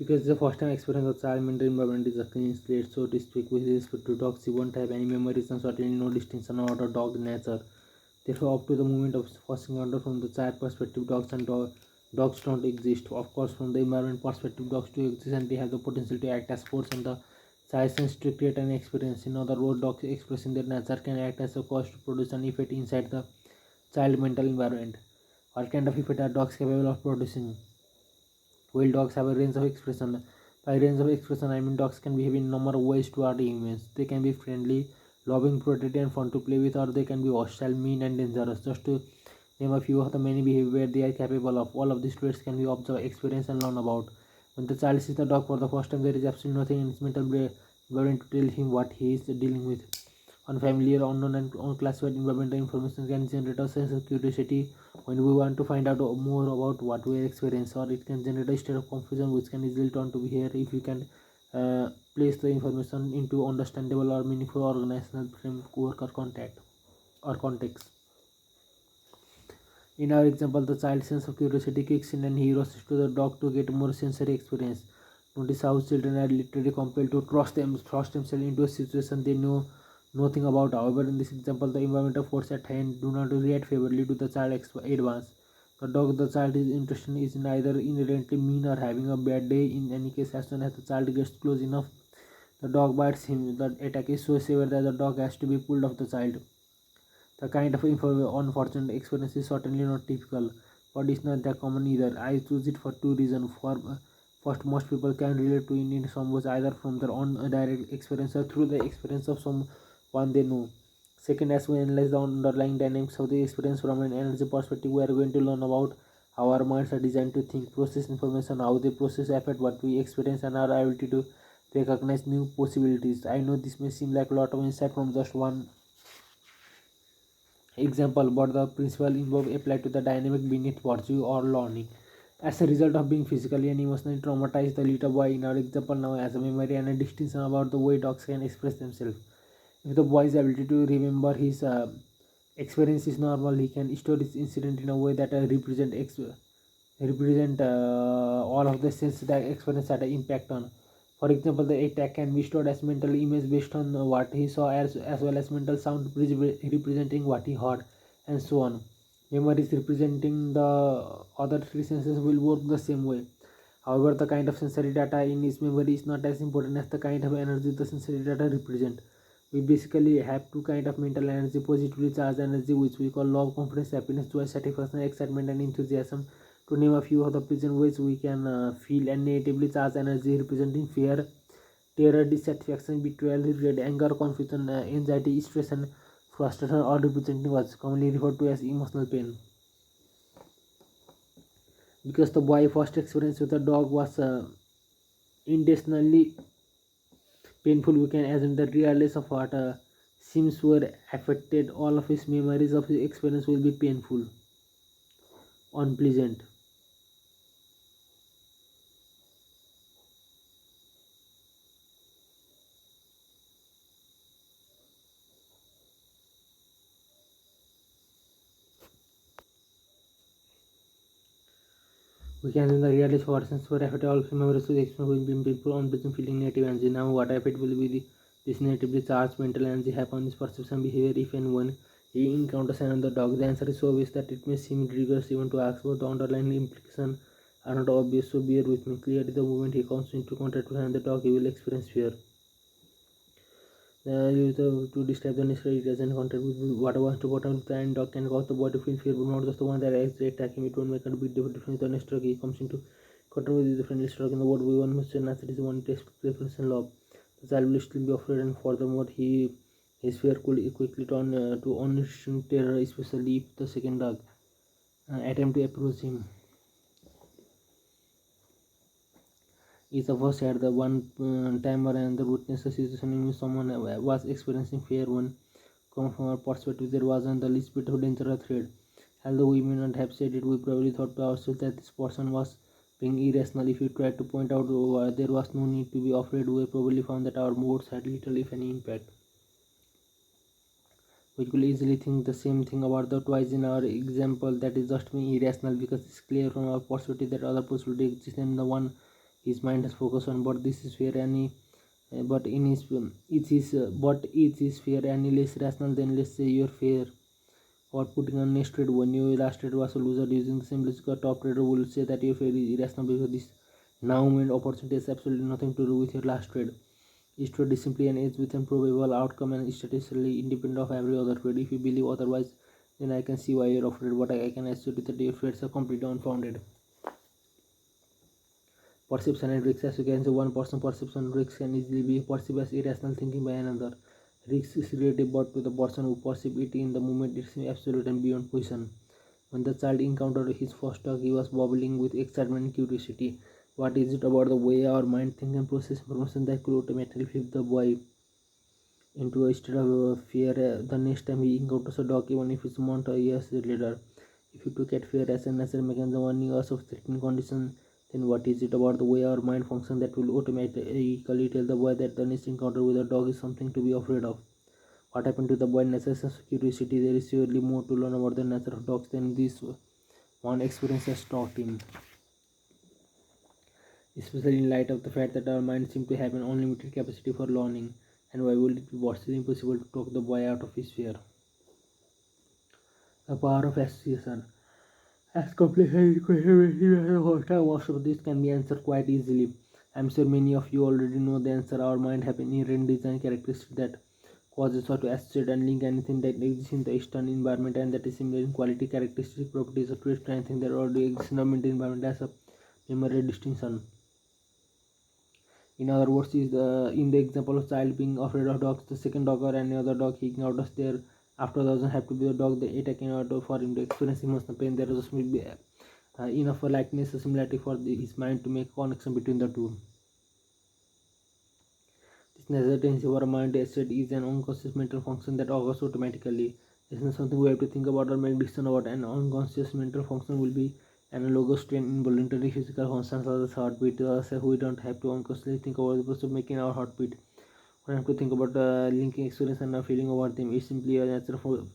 Because the first time experience of child mental environment is a clean slate, so to speak. With respect to dogs, you won't have any memories and certainly no distinction about a dog nature. Therefore, up to the moment of first encounter from the child perspective, dogs don't exist. Of course, from the environment perspective, dogs do exist and they have the potential to act as force and the child sense to create an experience. In other words, dogs expressing their nature can act as a cause to produce an effect inside the child mental environment. What kind of effect are dogs capable of producing? While dogs have a range of expression, by range of expression I mean dogs can behave in a number of ways toward humans. They can be friendly, loving, protective, and fun to play with, or they can be hostile, mean, and dangerous. Just to name a few of the many behavior they are capable of. All of these traits can be observed, experienced, and learned about. When the child sees the dog for the first time, there is absolutely nothing in his mental brain to tell him what he is dealing with. Unfamiliar, unknown, and unclassified environmental information can generate a sense of curiosity when we want to find out more about what we experience, or it can generate a state of confusion which can easily turn to behavior if you can place the information into understandable or meaningful organizational framework or context. In our example, the child's sense of curiosity kicks in and he rushes to the dog to get more sensory experience. Notice how children are literally compelled to thrust themselves into a situation they know nothing about. However, in this example, the environmental force at hand do not react favorably to the child's advance. The child is interested is neither inherently mean or having a bad day. In any case, as soon as the child gets close enough, the dog bites him. The attack is so severe that the dog has to be pulled off the child. The kind of unfortunate experience is certainly not typical, but it's not that common either. I choose it for two reasons. First, most people can relate to it in some ways, either from their own direct experience or through the experience of someone they know. Second, as we analyze the underlying dynamics of the experience from an energy perspective, we are going to learn about how our minds are designed to think, process information, how they process affect what we experience, and our ability to recognize new possibilities. I know this may seem like a lot of insight from just one example, but the principle involved apply to the dynamic beneath virtue or learning. As a result of being physically and emotionally traumatized, the little boy in our example now has a memory and a distinction about the way dogs can express themselves. If the boy's ability to remember his experience is normal, he can store his incident in a way that represent all of the sense that experience had an impact on. For example, the attack can be stored as mental image based on what he saw, as well as mental sound representing what he heard, and so on. Memories representing the other three senses will work the same way. However, the kind of sensory data in his memory is not as important as the kind of energy the sensory data represent. We basically have two kind of mental energy: positively charged energy, which we call love, confidence, happiness, joy, satisfaction, excitement, and enthusiasm, to name a few of the present ways we can feel, and negatively charged energy representing fear, terror, dissatisfaction, betrayal, regret, anger, confusion, anxiety, stress, and frustration, or representing what's commonly referred to as emotional pain. Because the boy first experience with the dog was intentionally painful, we can assume that regardless of what seems were affected, all of his memories of his experience will be painful, unpleasant. We can assume that regardless of what sense were affected, all of his memories of the experience will be painful, unpleasant, feeling negative energy. Now, what effect will be this negatively charged mental energy have on his perception behavior if and when he encounters another dog? The answer is so obvious that it may seem rigorous even to ask, but the underlying implications are not obvious, so bear with me. Clearly, the moment he comes into contact with another dog, he will experience fear. Use to describe the necessary details and contact with what wants to bottom with the end dog can cause the boy to feel fear, but not just the one that actually attacking. It won't make a big difference. The next dog he comes into contact with the friendly dog in the world we want Mr. Nasir is one to express preference and love. The child will still be afraid, and furthermore, his fear could quickly turn to unrestrained terror, especially if the second dog attempt to approach him. Each of us had the one time or another witnessed a situation in which someone was experiencing fear. When come from our perspective, there wasn't the least bit of danger or threat. Although we may not have said it, we probably thought to ourselves that this person was being irrational. If we tried to point out there was no need to be afraid, we probably found that our words had little, if any, impact. We could easily think the same thing about the twice in our example, that is just being irrational, because it's clear from our perspective that other possibility exists than the one his mind has focused on, but this is fair any but in his it is but it is fair any less rational than, let's say, your fear or putting on next trade. When your last trade was a loser, using the same logic, a top trader will say that your fear is irrational because this now moment opportunity has absolutely nothing to do with your last trade. Each trade is simply an edge with a probable outcome and is statistically independent of every other trade. If you believe otherwise, then I can see why you're afraid, but I can assure you that your fears are completely unfounded. Perception and risks. As you can see, one person perception risks can easily be perceived as irrational thinking by another. Risk is relative, but to the person who perceives it in the moment, it seems absolute and beyond question. When the child encountered his first dog, he was bubbling with excitement and curiosity. What is it about the way our mind thinks and process information that could automatically flip the boy into a state of fear the next time he encounters a dog, even if it's months or years later? If you took at fear as a natural mechanism warning us of threatening conditions, then what is it about the way our mind functions that will automatically tell the boy that the next encounter with a dog is something to be afraid of? What happened to the boy's natural sense of curiosity? There is surely more to learn about the nature of dogs than this one experience has taught him, especially in light of the fact that our minds seem to have an unlimited capacity for learning. And why would it be virtually impossible to talk the boy out of his fear? The power of association. As complicated question as the first time, most of this can be answered quite easily. I'm sure many of you already know the answer. Our mind have an inherent design characteristic that causes us to associate and link anything that exists in the external environment and that is similar in quality, characteristic, properties, or traits to anything that already exists in the mental environment as a memory distinction. In other words, is in the example of child being afraid of dogs, the second dog or any other dog he encounters there after doesn't have to be the dog they attacking out for him to experience emotional pain. There just will be enough likeness or similarity for his mind to make connection between the two. This natural tendency for a mind state is an unconscious mental function that occurs automatically. It's not something we have to think about or make decision about. An unconscious mental function will be analogous to an involuntary physical function such as heartbeat. So we don't have to unconsciously think about the process of making our heartbeat. We don't have to think about linking experience and feeling about them. It's simply a natural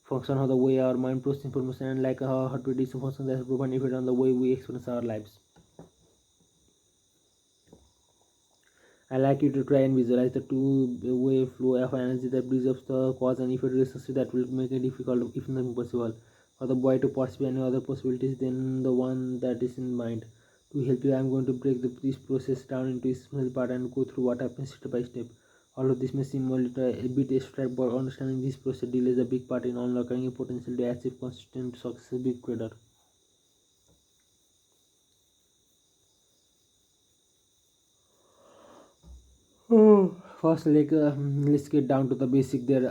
function of the way our mind processes information, and like our heartbeat is a function that has profound effect on the way we experience our lives. I like you to try and visualize the two-way flow of energy that preserves the cause and effect relationship that will make it difficult, if not impossible, for the boy to perceive any other possibilities than the one that is in mind. To help you, I am going to break this process down into small parts and go through what happens step by step. All of this may seem a bit abstract, but understanding this process delays a big part in unlocking your potential to achieve consistent success big greater. Oh, first, let's get down to the basic. There's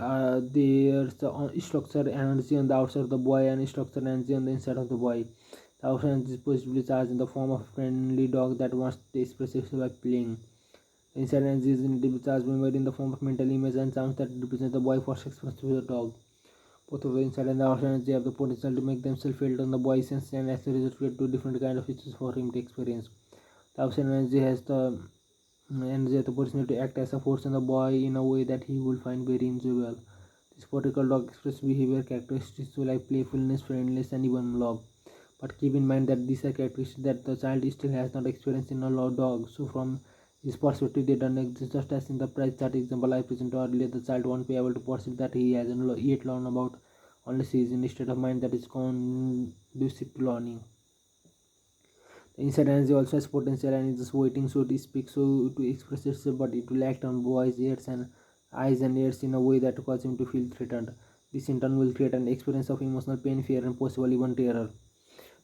the structure energy on the outside of the boy and structure energy on the inside of the boy. The outside energy is positively charged in the form of a friendly dog that wants to express itself by playing. The inside energy is negatively charged memory in the form of mental image and sounds that represent the boy first expressed to the dog. Both of the inside and the outside energy have the potential to make themselves felt on the boy's sense and as a result create two different kind of features for him to experience. The outside energy has the and the opportunity to act as a force on the boy in a way that he will find very enjoyable. This particular dog expresses behavior characteristics like playfulness, friendliness, and even love. But keep in mind that these are characteristics that the child still has not experienced in a dog. So from this perspective, they don't exist. Just as in the price chart example I presented earlier, the child won't be able to perceive that he hasn't yet learned about unless he is in a state of mind that is conducive to learning. The inside energy also has potential and is just waiting so to speak so to express itself, but it will act on boys' ears and eyes and ears in a way that causes him to feel threatened. This in turn will create an experience of emotional pain, fear, and possibly even terror.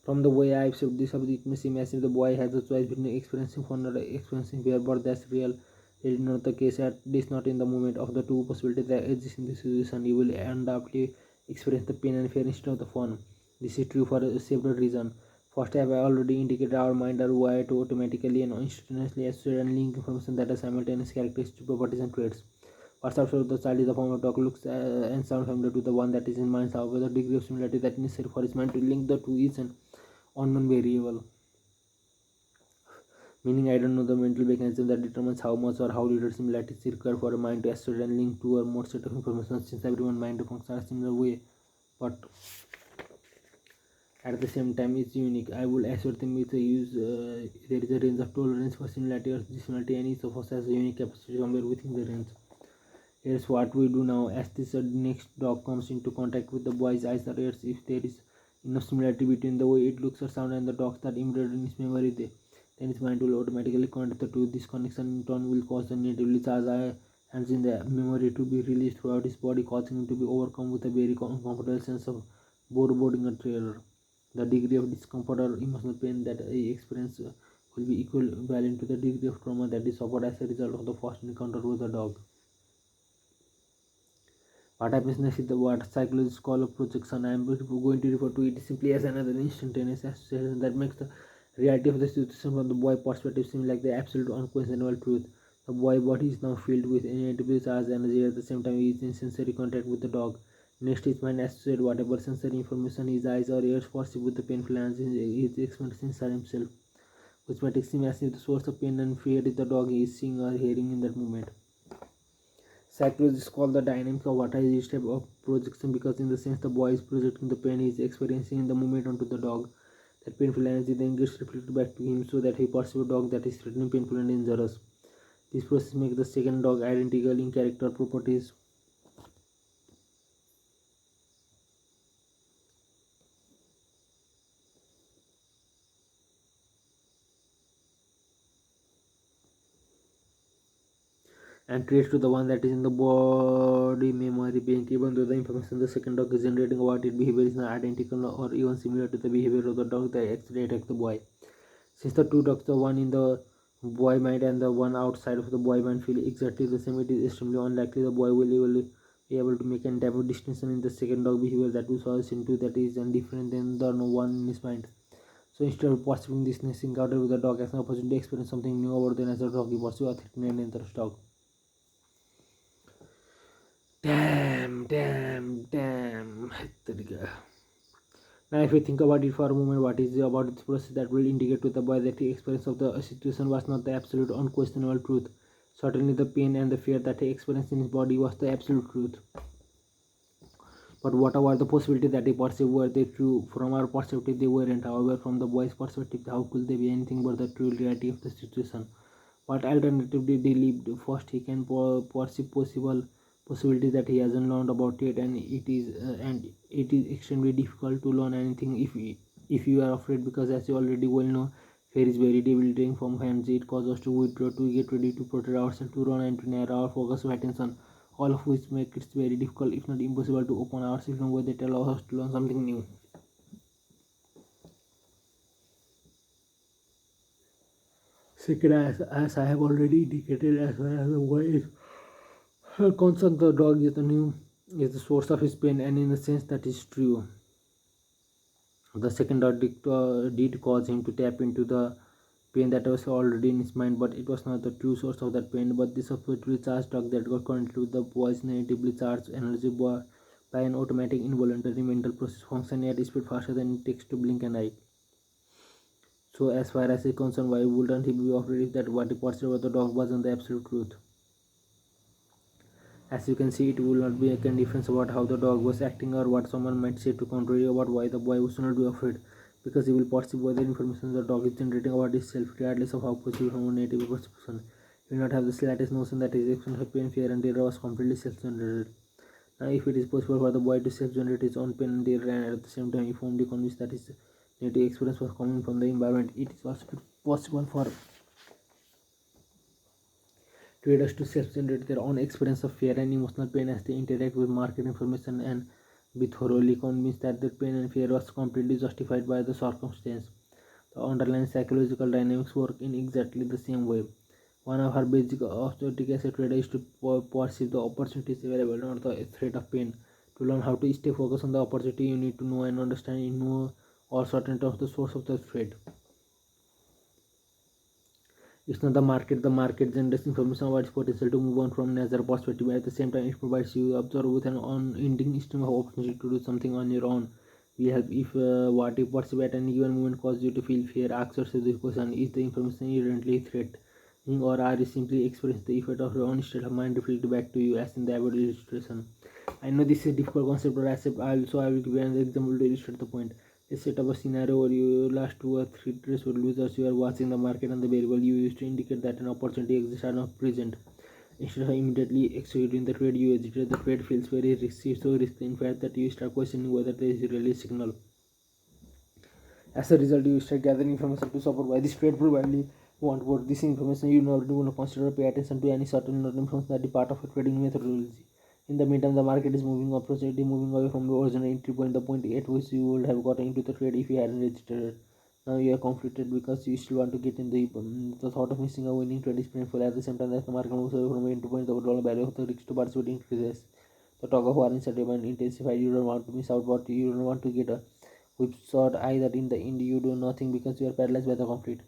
From the way I've said this, it may seem as if the boy has a choice between experiencing fun or experiencing fear, but that's really not the case, at least not in the moment. Of the two possibilities that exist in this situation, you will undoubtedly experience the pain and fear instead of the fun. This is true for several reasons. First, I have already indicated our mind are wired to automatically and instantaneously associate and link information that are simultaneous characteristics, properties, and traits. What's outside of the child is the form of dog looks and sound familiar to the one that is in mind. However, the degree of similarity that is necessary for his mind to link the two is an unknown variable. Meaning, I don't know the mental mechanism that determines how much or how little similarity is required for a mind to associate and link two or more set of information, since everyone's mind functions in a similar way. But At the same time, it's unique. I would assert them with a use. There is a range of tolerance for similarity or dissimilarity, and each of us has a unique capacity somewhere within the range. Here's what we do now. As this next dog comes into contact with the boy's eyes or ears, if there is enough similarity between the way it looks or sounds and the dogs that embedded in his memory, then his mind will automatically connect the two. This connection in turn will cause the natively charged hands in the memory to be released throughout his body, causing him to be overcome with a very uncomfortable sense of foreboding or terror. The degree of discomfort or emotional pain that he experiences will be equivalent to the degree of trauma that is suffered as a result of the first encounter with the dog. What happens next is the what psychologists call a projection. I am going to refer to it simply as another instantaneous association that makes the reality of the situation from the boy perspective seem like the absolute unquestionable truth. The boy body is now filled with inevitably charged energy. At the same time, he is in sensory contact with the dog. Next, his mind associates whatever sensory information his eyes or ears perceive with the painful energy he is experiencing inside himself, which might seem as if the source of pain and fear is the dog he is seeing or hearing in that moment. Psychologists call the dynamic of what is type of projection because in the sense the boy is projecting the pain he is experiencing in the moment onto the dog. That painful energy then gets reflected back to him so that he perceives a dog that is threatening, painful and dangerous. This process makes the second dog identical in character properties. And trace to the one that is in the body memory bank, even though the information the second dog is generating about its behavior is not identical or even similar to the behavior of the dog that actually attacked the boy. Since the two dogs, the one in the boy mind and the one outside of the boy mind, feel exactly the same, it is extremely unlikely the boy will be able to make any type of distinction in the second dog behavior that we saw into that is different than the one in his mind. So instead of perceiving this next encounter with the dog as an opportunity to experience something new about the natural dog, he pursues a threatening and dangerous dog. Damn. Now, if you think about it for a moment, what is it about this process that will indicate to the boy that the experience of the situation was not the absolute unquestionable truth? Certainly, the pain and the fear that he experienced in his body was the absolute truth. But what about the possibility that he perceived were they true? From our perspective, they weren't. However, from the boy's perspective, how could they be anything but the true reality of the situation? What alternatively they lived? First, he can perceive possibilities that he hasn't learned about yet, and it is extremely difficult to learn anything if you are afraid, because as you already well know, fear is very debilitating from hands. It causes us to withdraw, to get ready, to protect ourselves, to run and to narrow our focus of attention, all of which make it very difficult, if not impossible, to open ourselves in a way that allows us to learn something new. Second, as I have already indicated, as well as the way concern the dog is the source of his pain, and in a sense that is true. The second dog did cause him to tap into the pain that was already in his mind, but it was not the true source of that pain, but this appropriately charged dog that got connected with the boy's negatively charged energy by an automatic involuntary mental process function at speed faster than it takes to blink an eye. So as far as he is concerned, why wouldn't he be afraid if that what he perceived about the dog wasn't the absolute truth? As you can see, it will not make any difference about how the dog was acting or what someone might say to contrary about why the boy should not be afraid, because he will perceive whether information the dog is generating about itself, regardless of how possible from a native perception. He will not have the slightest notion that his experience of pain, fear, and terror was completely self-generated. Now, if it is possible for the boy to self-generate his own pain and terror, and at the same time he firmly convinced that his native experience was coming from the environment, it is also possible for traders to self-generate their own experience of fear and emotional pain as they interact with market information and be thoroughly convinced that their pain and fear was completely justified by the circumstance. The underlying psychological dynamics work in exactly the same way. One of her basic objectives as a trader is to perceive the opportunities available, not the threat of pain. To learn how to stay focused on the opportunity, you need to know and understand in know all certainty of the source of the threat. It's not the market generates information about its potential to move on from natural perspective. At the same time, it provides you observe with an unending stream of opportunity to do something on your own. We help if what you perceive at any given moment causes you to feel fear. Ask yourself this question: is the information inherently threatening, or are you simply experiencing the effect of your own state of mind reflected back to you, as in the above illustration? I know this is a difficult concept to accept. I will give you an example to illustrate the point. A set up a scenario where your last 2 or 3 trades were losers. You are watching the market and the variable you use to indicate that an opportunity exists are not present. Instead of immediately executing the trade, you hesitate. The trade feels very risky, so risky in fact that you start questioning whether there is really a signal. As a result, you start gathering information to support why this trade probably want what this information you never do not consider or pay attention to any certain information that is part of a trading methodology. In the meantime, the market is moving oppositely, moving away from the original entry point, the point at which you would have gotten into the trade if you hadn't registered. Now you are conflicted because you still want to get in the thought of missing a winning trade is painful. At the same time, as the market moves away from the entry point, the overall value of the risk to participate increases. The tug of war inside your mind intensifies. You don't want to miss out, but you don't want to get a whipsawed either. In the end, you do nothing because you are paralyzed by the conflict.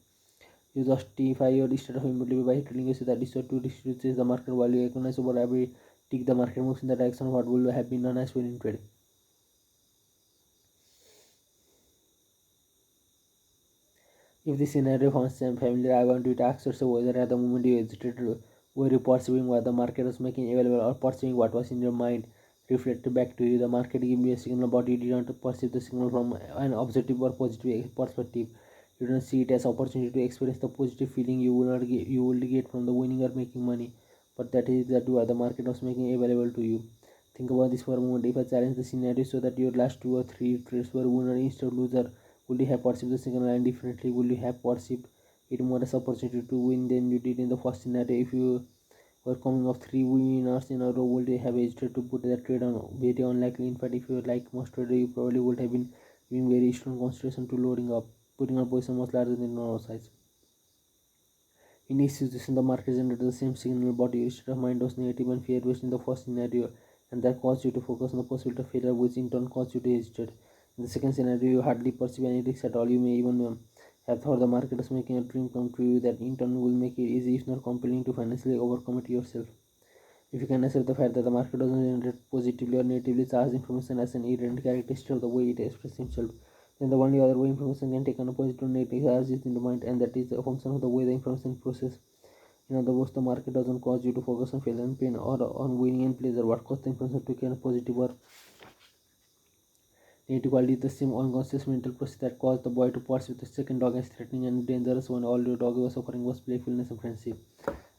You justify your state of immediately by telling yourself that this is too risky to chase the market while you recognize over every tick the market moves in the direction of what would have been done as winning trade. If this scenario sounds familiar, I want you to ask yourself whether at the moment you hesitated, were you perceiving what the market was making available or perceiving what was in your mind reflected back to you. The market gave you a signal, but you did not perceive the signal from an objective or positive perspective. You don't see it as opportunity to experience the positive feeling you will get from the winning or making money, but that is exactly what the market was making available to you. Think about this for a moment. If I challenge the scenario so that your last 2 or 3 trades were winner instead of loser, would you have perceived the second line differently? Would you have perceived it more as opportunity to win than you did in the first scenario? If you were coming off 3 winners in a row, would you have hesitated to put that trade on? Very unlikely. In fact, if you were like most traders, you probably would have been giving very strong consideration to loading up, putting on position much larger than normal size. In each situation, the market generated the same signal, but your state of mind was negative and fear-based in the first scenario, and that caused you to focus on the possibility of failure, which in turn caused you to hesitate. In the second scenario, you hardly perceive any risk at all. You may even have thought the market is making a dream come true that in turn will make it easy, if not compelling, to financially overcome it yourself. If you can accept the fact that the market doesn't generate positively or negatively charged information as an inherent characteristic of the way it expresses itself, then the only other way information can take on a positive or negative charge is in the mind, and that is a function of the way the information is processed. In other words, the market doesn't cause you to focus on failure and pain or on winning and pleasure. What causes the information to take on a positive or negative quality is the same unconscious mental process that caused the boy to perceive the second dog as threatening and dangerous when all the dog was offering was playfulness and friendship.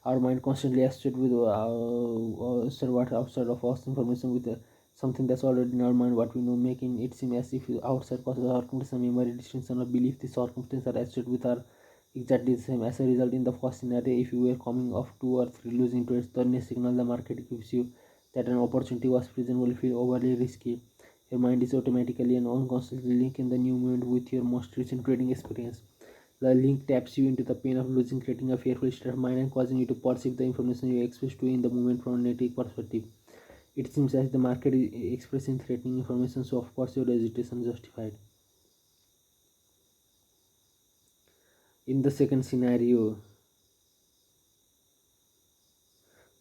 Our mind constantly associates with what outside of us information with something that's already in our mind, what we know, making it seem as if outside causes our circumstance, memory, distinction, or belief. The circumstances are associated with our exactly the same. As a result, in the first scenario, if you were coming off 2 or 3 losing trades, the next signal the market gives you that an opportunity was present will feel overly risky. Your mind is automatically and unconsciously linking the new moment with your most recent trading experience. The link taps you into the pain of losing, creating a fearful state of mind and causing you to perceive the information you expressed to in the moment from a negative perspective. It seems as the market is expressing threatening information, so of course your hesitation is justified. In the second scenario,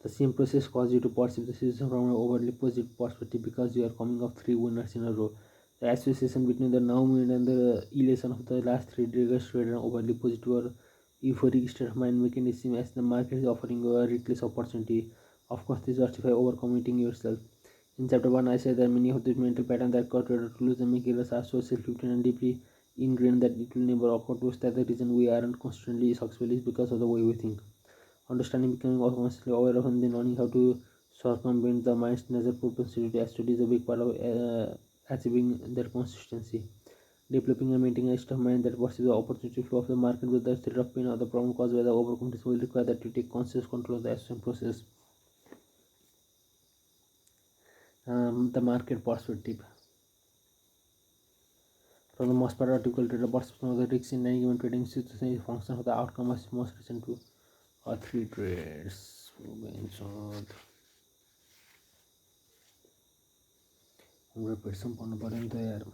the same process causes you to perceive the situation from an overly positive perspective because you are coming off 3 winners in a row. The association between the now moment and the elation of the last 3 triggers trade an overly positive or euphoric state of mind, making it seem as the market is offering you a reckless opportunity. Of course, this justifies overcommitting yourself. In chapter 1, I said that many of these mental patterns that cause traders to lose and make errors are so self-inflicted and deeply ingrained that it will never occur to us that the reason we aren't constantly successful is because of the way we think. Understanding becoming constantly aware of and then learning how to circumvent the mind's natural propensity to study is a big part of achieving that consistency. Developing and maintaining a state of mind that perceives the opportunity flow of the market with the threat of pain or the problem caused by the overcompetition will require that you take conscious control of the assessment process. The market perspective. From the most part, article trader perception of the risk in any given trading situation is a function of the outcome of most recent 2 or 3 trades. 100% सम्पन्न पर्यंत यार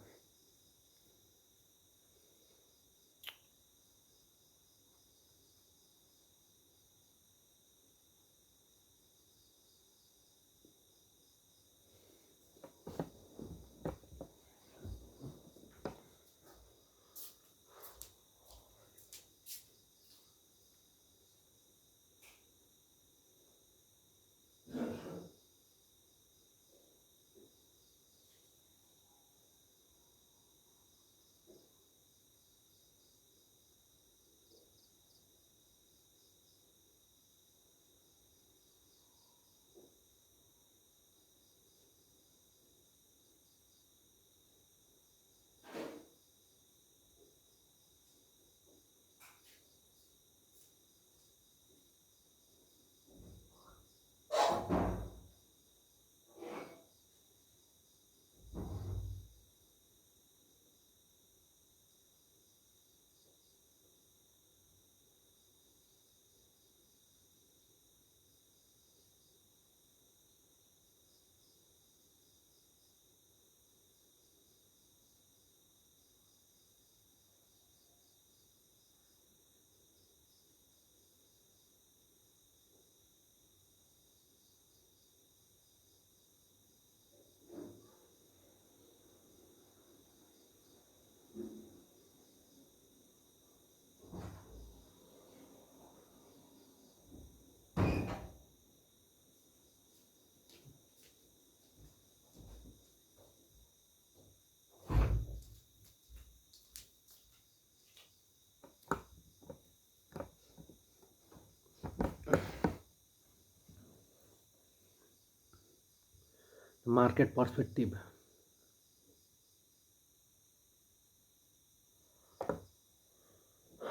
Market perspective.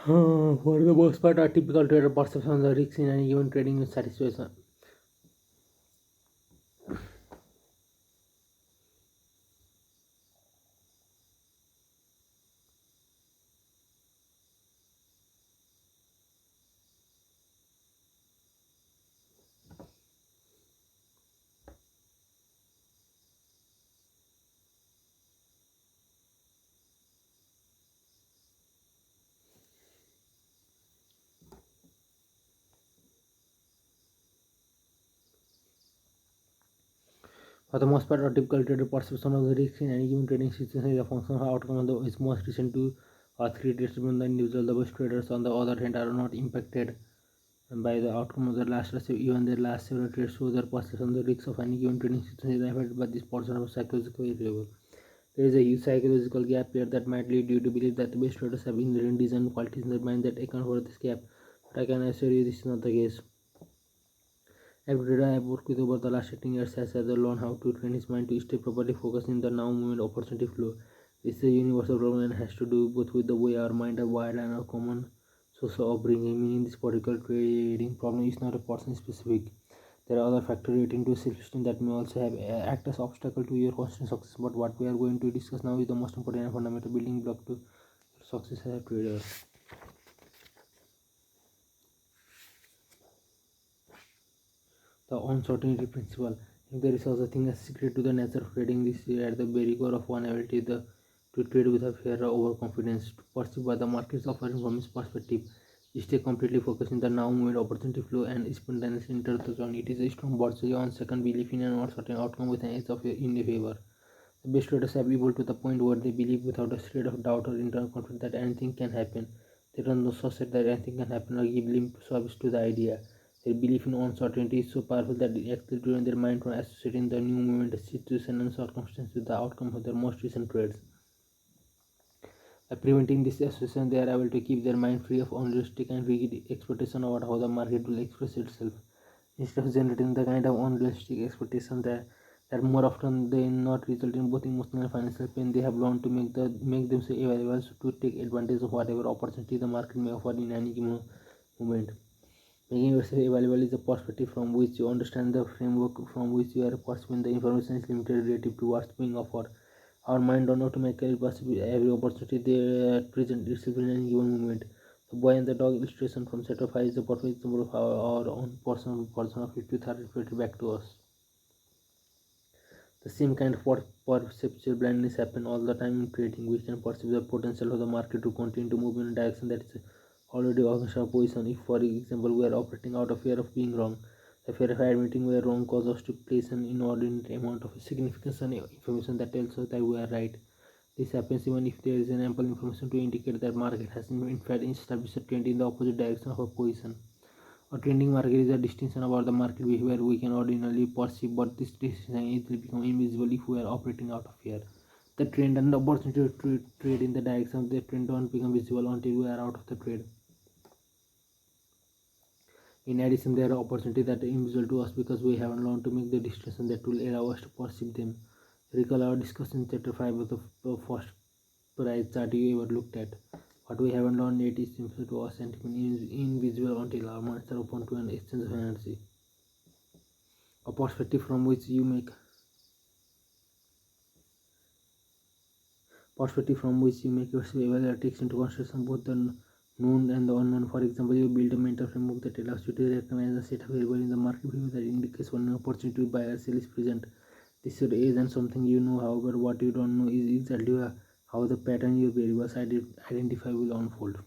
For the most part, a typical trader perception of the risk in any given trading situation. For the most part, a typical trader perception of the risk in any given trading situation is a function of outcome of the its most recent 2 or 3 trades from the individual. The best traders, on the other hand, are not impacted by the outcome of their last trade. Even their last several trades show their perception of the risks of any given trading situation is affected by this portion of psychological variable. There is a huge psychological gap here that might lead you to believe that the best traders have inherent design qualities in their mind that account for this gap. But I can assure you this is not the case. Every trader I have worked with over the last 18 years has either learned how to train his mind to stay properly focused in the now moment opportunity flow. This is a universal problem and has to do both with the way our mind are wired and our common social upbringing, meaning this particular trading problem is not a person specific. There are other factors relating to self-esteem that may also have act as obstacle to your constant success. But what we are going to discuss now is the most important and fundamental building block to success as a trader. The uncertainty principle. If there is such a thing as secret to the nature of trading, this is at the very core of one ability to trade with a fear of overconfidence, to perceive what the markets offering from his perspective, stay completely focused in the now moment opportunity flow and spontaneously enter the zone. It is a strong virtue on second belief in an uncertain outcome with an edge of in your favor. The best traders have evolved to the point where they believe without a shred of doubt or internal confidence that anything can happen. They don't know so that anything can happen or give limb service to the idea. Their belief in uncertainty is so powerful that it actually driven their mind from associating the new moment, situation, and circumstance with the outcome of their most recent trades. By preventing this association, they are able to keep their mind free of unrealistic and rigid expectation about how the market will express itself. Instead of generating the kind of unrealistic expectation that more often than not result in both emotional and financial pain, they have learned to make themselves available to take advantage of whatever opportunity the market may offer in any given moment. Making yourself available is a perspective from which you understand the framework from which you are perceiving the information is limited relative to what's being offered. Our mind don't automatically perceive every opportunity that presents itself in any given moment. The boy and the dog illustration from Chapter 5 is a perfect example of how our own personal version of it are reflected back to us. The same kind of perceptual blindness happens all the time in trading. We can perceive the potential of the market to continue to move in a direction that is already against our position. If, for example, we are operating out of fear of being wrong, the fear of admitting we are wrong causes us to place an inordinate amount of significance on information that tells us that we are right. This happens even if there is an ample information to indicate that market has in fact established a trend in the opposite direction of our position. A trending market is a distinction about the market behavior we can ordinarily perceive, but this distinction easily becomes invisible if we are operating out of fear. The trend and the opportunity to trade in the direction of the trend don't become visible until we are out of the trade. In addition, there are opportunities that are invisible to us because we haven't learned to make the distinction that will allow us to perceive them. Recall our discussion in chapter 5 of the first price chart you ever looked at. What we haven't learned yet is simple to us and invisible until our minds are open to an exchange of energy. A perspective from which you make yourself available takes into consideration both the known and the unknown. For example, you build a mental framework that allows you to recognize the set of variables in the market behavior that indicates when an opportunity to buy or sell is present. This isn't something you know, however, what you don't know is exactly how the pattern your variables identify will unfold.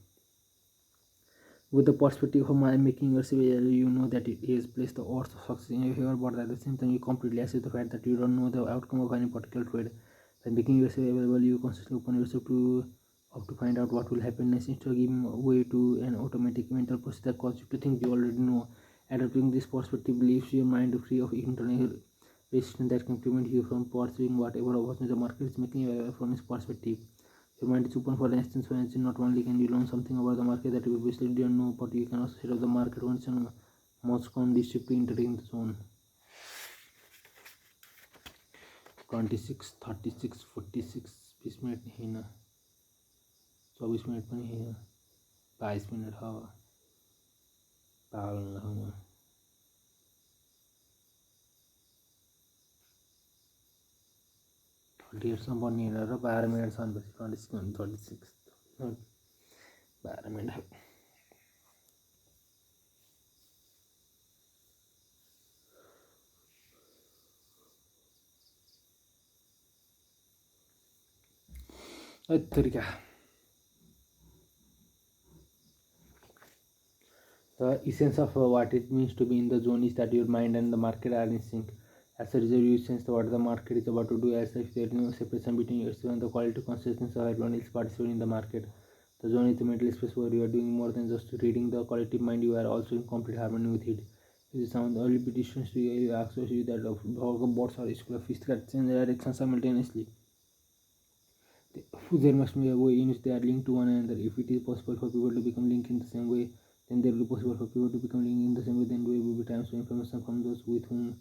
With the perspective of making yourself available, you know that it is placed the odds of success in your favor, but at the same time, you completely accept the fact that you don't know the outcome of any particular trade. By making yourself available, you consciously open yourself to find out what will happen next instead of giving way to an automatic mental process that causes you to think you already know. Adopting this perspective leaves your mind free of internal resistance that can prevent you from pursuing whatever opportunity the market is making available from its perspective. Your mind is open for the instance when not only can you learn something about the market that you previously didn't know, but you can also set up the market condition most conducive to entering the zone. 26, 36, 46, 20 minute नहीं ना, 24 minute पनि होइन, 22 minute हो, पागल नहुनु। 38सम्म बन्ने र 12 मिनटसम्म पछि 26, 36, 12 minute. तरिका The essence of what it means to be in the zone is that your mind and the market are in sync. As a result, you sense what the market is about to do, as if there is no separation between yourself and the quality consciousness of everyone else participating in the market. The zone is the mental space where you are doing more than just reading the collective mind, you are also in complete harmony with it. If you sound early petitions to you, access you that of boards or school of fish that change direction simultaneously. There must be a way in which they are linked to one another. If it is possible for people to become linked in the same way, then there will be possible for people to become linked in the same way. Then there will be times when information from those with whom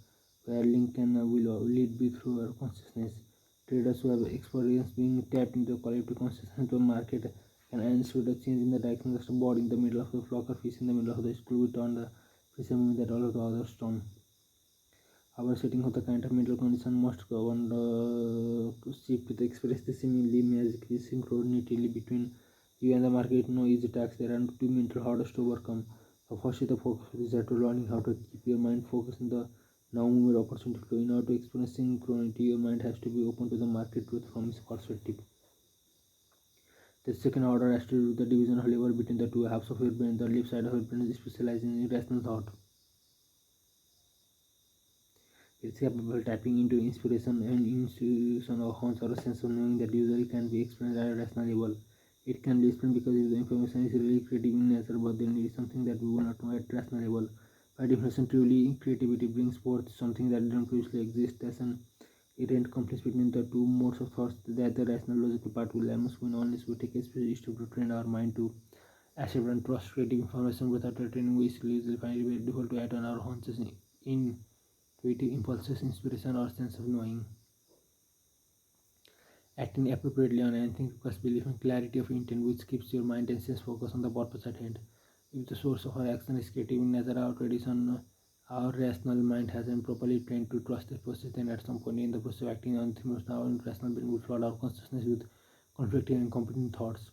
we are linked can will lead be through our consciousness. Traders who have experience being tapped into the collective consciousness of the market can anticipate a change in the direction of the board in the middle of the flock of fish in the middle of the school will turn the fish moving that all of the others turn. Our setting of the kind of mental condition must govern the shift to express the seemingly magically synchronicity between you and the market. No easy task. There are two mental hurdles to overcome. The first is the focus, is that to learning how to keep your mind focused on the now movement opportunity flow. In order to experience synchronicity, your mind has to be open to the market truth from its perspective. The second order has to do with the division of labor between the two halves of your brain. The left side of your brain is specialized in irrational thought. It's capable of tapping into inspiration and intuition or hunch or a sense of knowing that usually can be explained at a rational level. It can be explained because if the information is really creative in nature, but then it is something that we will not know at rational level. By definition, truly creativity brings forth something that didn't previously exist as an inherent conflict between the two modes of thought that the rational logical part will almost win unless we take a special step to train our mind to accept and trust creative information without a training. We usually find it very difficult to act on our hunches in creative impulses, inspiration, or sense of knowing. Acting appropriately on anything requires belief and clarity of intent, which keeps your mind and sense focused on the purpose at hand. If the source of our action is creative in nature, our tradition, our rational mind hasn't properly trained to trust the process, then at some point in the process of acting on things, our rational brain will flood our consciousness with conflicting and competing thoughts.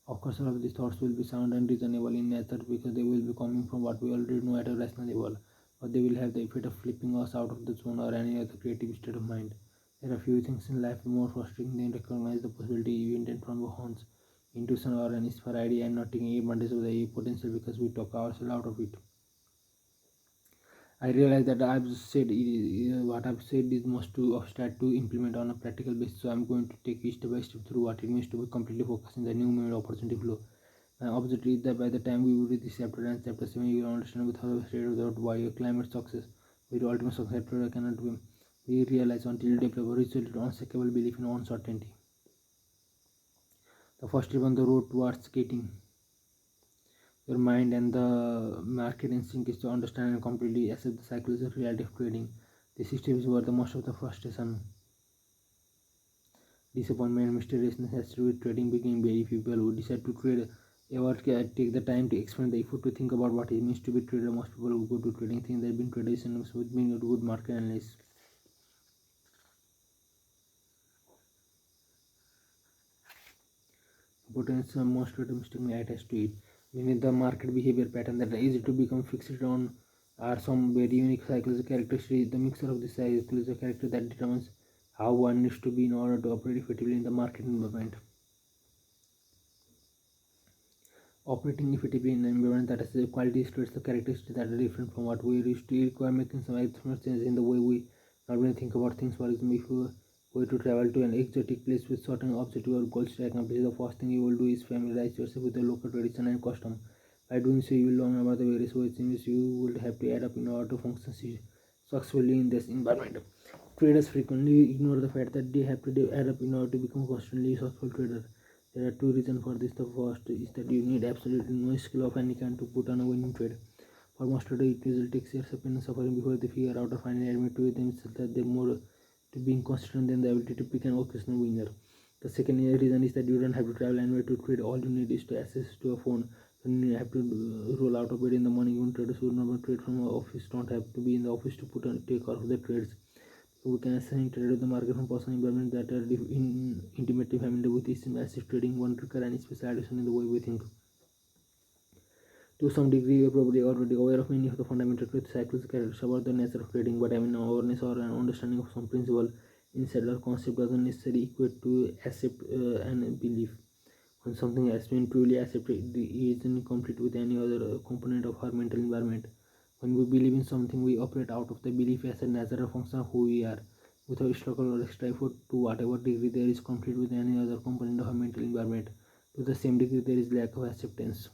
Of course, all of these thoughts will be sound and reasonable in nature because they will be coming from what we already know at a rational level, but they will have the effect of flipping us out of the zone or any other creative state of mind. There are few things in life more frustrating than recognize the possibility you intend from a hunch, intuition, or an inspired idea and not taking advantage of the potential because we talk ourselves out of it. I realize that what I've said is most too abstract to implement on a practical basis, so I'm going to take you step by step through what it means to be completely focused in the new moment opportunity flow. My objective is that by the time we read this chapter and chapter 7, you will understand without a shade of why your climate success, with ultimate success cannot be realized until you develop a resolute, unshakable belief in uncertainty. The first step on the road towards getting your mind and the market instinct is to understand and completely accept the psychological reality of trading. These steps were the most of the frustration, disappointment, and mysteriousness has to do with trading between very people who decide to trade ever take the time to expend the effort to think about what it means to be trader. Most people who go to trading think they've been traders and with being a good market analyst. Potential most optimistic attached to it. Beneath the market behavior pattern that are easy to become fixed on are some very unique psychological characteristics. The mixture of this psychological character that determines how one needs to be in order to operate effectively in the market environment. Operating effectively in an environment that has a quality traits the characteristics that are different from what we used to require making some changes in the way we normally think about things. For example, if you were to travel to an exotic place with certain objective or goals to accomplish, the first thing you will do is familiarize yourself with the local tradition and custom. By doing so, you will learn about the various ways in which you would have to adapt in order to function successfully in this environment. Traders frequently ignore the fact that they have to adapt in order to become constantly successful trader. There are two reasons for this. The first is that you need absolutely no skill of any kind to put on a winning trade. For most traders, it usually takes years of pain and suffering before they figure out or finally admit to themselves that they to being consistent than the ability to pick an occasional winner. The second reason is that you don't have to travel anywhere to trade. All you need is to access to a phone. You don't have to roll out of bed in the morning. Even traders who normally trade from office don't have to be in the office to take off the trades. We can essentially trade the market from personal environment that are intimately familiar with this massive trading. One require any special addition in the way we think. To some degree, you are probably already aware of many of the fundamental truths cycles characteristics about the nature of trading, but having awareness or an understanding of some principle, insight, or concept doesn't necessarily equate to accept and belief. When something has been truly accepted, it isn't complete with any other component of our mental environment. When we believe in something, we operate out of the belief as a natural function of who we are. Without struggle or strive to whatever degree there is conflict with any other component of our mental environment, to the same degree there is lack of acceptance.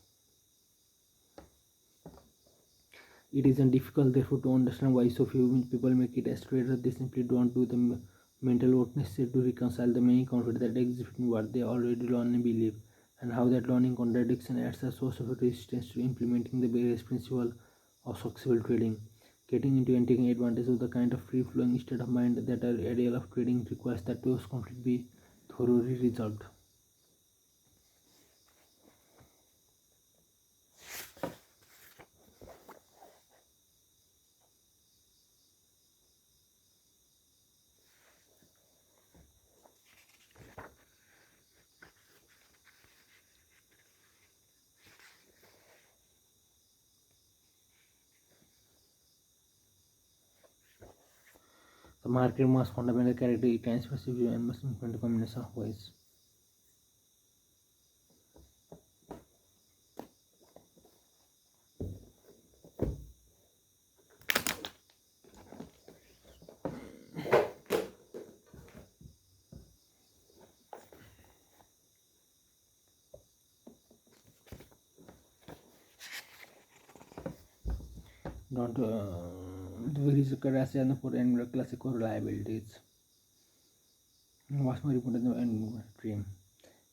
It isn't difficult, therefore, to understand why so few people make it as traders. They simply don't do the mental work necessary to reconcile the many conflicts that exist between what they already learn and believe, and how that learning contradiction adds a source of resistance to implementing the various principles of successful trading. Getting into and taking advantage of the kind of free-flowing state of mind that are ideal of trading requires that those conflicts be thoroughly resolved. The market must fundamental character it can specific and must implement a combination of ways. Don't there is a currency and for and classical liabilities. What's more important than any dream?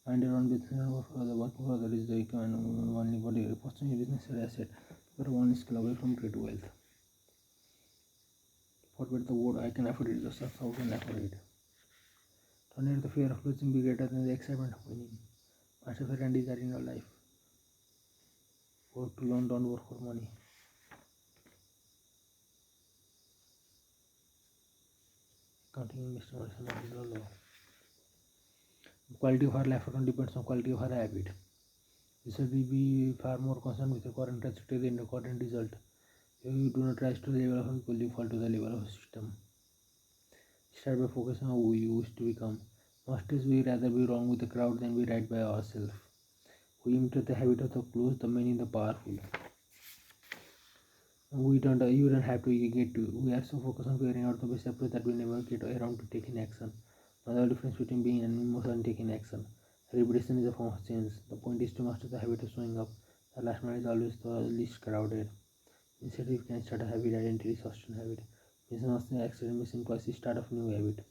Mind your own business and work for the working for others is the and only body opportunity business or asset, but one skill away from great wealth. Forget the word I can afford it, just how can afford it. Don't let the fear of losing be greater than the excitement of winning. Master fear and desire in your life. Work to learn, don't work for money. Accounting investment is not law. Quality of our life depends on quality of our habit. We should be far more concerned with the current trajectory than the current result. If you do not rise to the level of people, you fall to the level of a system. Start by focusing on who you wish to become. Most days we rather be wrong with the crowd than be right by ourselves. We imitate the habit of the close, the many, the powerful. You don't have to get to. We are so focused on figuring out the best approach that we never get around to taking action. Now the difference between being an emotion and taking action. Repetition is a form of change. The point is to master the habit of showing up. The last mile is always the least crowded. Instead, you can start a habit identity, sustain habit. Mission of the accident, mission twice, start of new habit.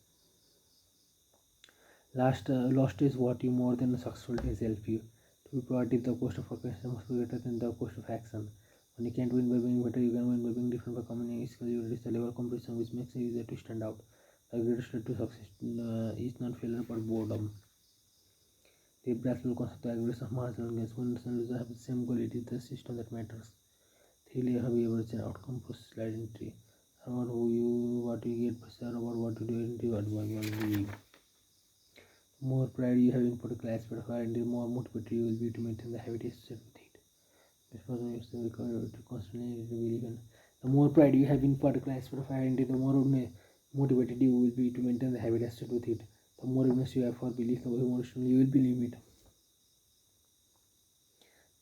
Lost is what you more than a successful days help you. To be proactive, the cost of procrastination must be greater than the cost of action. When you can't win by being better, you can win by being different by combining skills. You reach the level of competition which makes it easier to stand out. The greatest threat to success is not failure but boredom. The practical concept of aggregation of marginal gains. When users have the same goal, it is the system that matters. 3 layer have average and outcome process identity. About who you, what you get, about what you do, identity, what you the more pride you have in particular aspect of identity, the more motivated you will be to maintain the habit associated with it. This person is to constantly believe in. The more pride you have in particular aspect of identity, the more motivated you will be to maintain the habit associated with it. The more eagerness you have for belief, the more strongly you will believe it.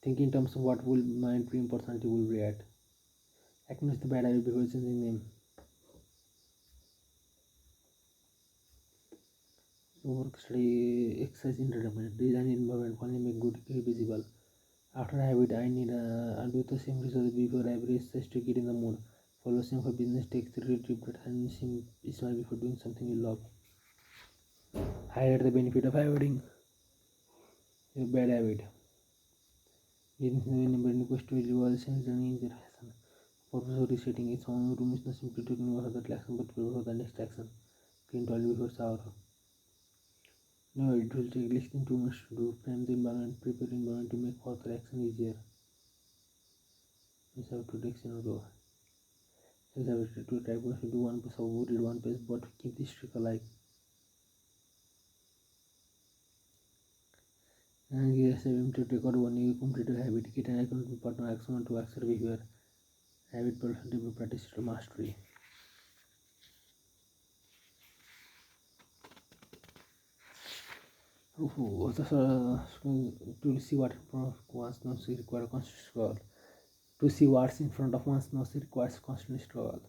Think in terms of what will my dream personality will react. Acknowledge the bad habit before changing them. Work study exercise entertainment. Design environment only make good visible. After a habit, I need I do the same research before every exercise to get in the mood. Follow same for business takes the trip and smile before doing something you love. Highlight the benefit of avoiding a bad habit. Remembering request to reward sense and injury action. Purpose of resetting its own room is not simply to remove the action but prepare for the next action. clean toilet before shower. No, it will take less than 2 minutes to do. Prime the environment, prepare the environment to make further action easier. We have to take row. We have to try to do one piece of wood, read one page, but keep this trick alive. And yes, I am to take out one new completed habit, get an accountable partner, action to accept behavior. Habit build practice to mastery. To see what in front of one's nose requires constant struggle. To see what's in front of one's nose requires constant struggle.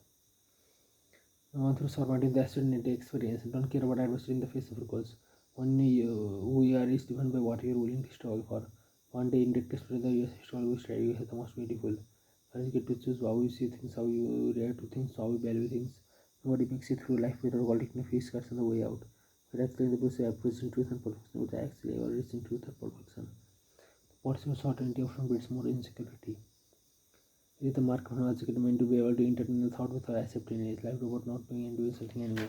One through surmounting the uncertainty experience. Don't care about adversity in the face of goals. We are is driven by what you are willing to struggle for. One day in test whether your struggle will strike you as the most beautiful. You get to choose how you see things, how you react to things, how you value things. Nobody makes it through life without taking a few scars on the way out. But actually the process of present truth and perfection with actually ever reaching truth and perfection. What's your certainty often builds more insecurity. It is the mark of knowledge meant to be able to entertain the thought without accepting it. Like about not doing and doing something anyway.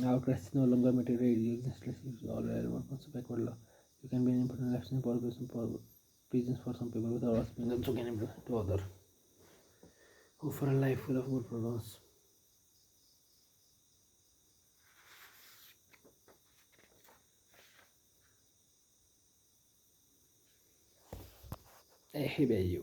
Our class is no longer material, you exist less is all relevant concept backward law. You can be an important lesson for reasons for some people without us being also can implement to other. Who for a life full of good problems. Hey, baby.